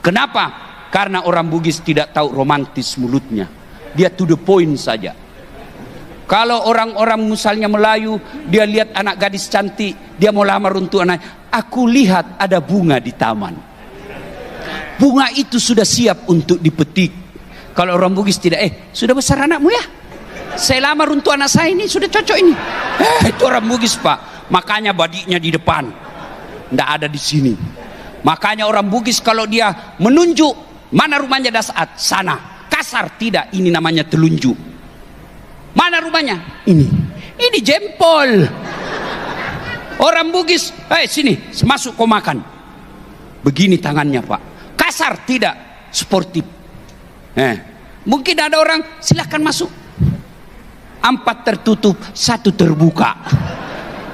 Kenapa? Karena orang Bugis tidak tahu romantis mulutnya. Dia to the point saja. Kalau orang-orang misalnya Melayu, dia lihat anak gadis cantik, dia mau lamar untuk anak. Aku lihat ada bunga di taman. Bunga itu sudah siap untuk dipetik. Kalau orang Bugis tidak, sudah besar anakmu ya? Saya lamar untuk anak saya ini, sudah cocok ini. Itu orang Bugis Pak. Makanya badiknya di depan. Tidak ada di sini. Makanya orang Bugis kalau dia menunjuk, mana rumahnya Dasat? Sana. Kasar tidak, ini namanya telunjuk. Mana rumahnya? Ini jempol. Orang Bugis, sini, masuk kau makan. Begini tangannya Pak. Kasar tidak, sportif. Mungkin ada orang, silahkan masuk. 4 tertutup, 1 terbuka.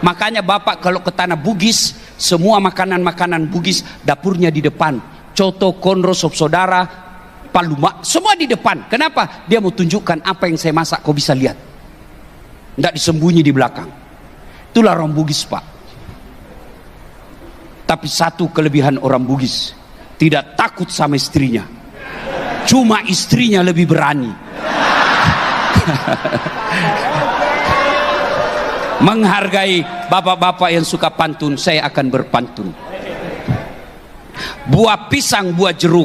Makanya Bapak kalau ke tanah Bugis, semua makanan-makanan Bugis dapurnya di depan. Coto, konro, sop saudara, paluma, semua di depan. Kenapa? Dia mau tunjukkan apa yang saya masak, kau bisa lihat. Tidak disembunyi di belakang. Itulah orang Bugis Pak. Tapi satu kelebihan orang Bugis, tidak takut sama istrinya. Cuma istrinya lebih berani. Menghargai bapak-bapak yang suka pantun, saya akan berpantun. Buah pisang, buah jeruk,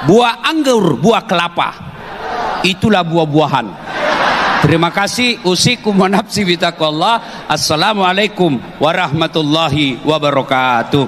buah anggur, buah kelapa, itulah buah-buahan. Terima kasih. Usikum wa nafsi bitaqwallah. Assalamualaikum warahmatullahi wabarakatuh.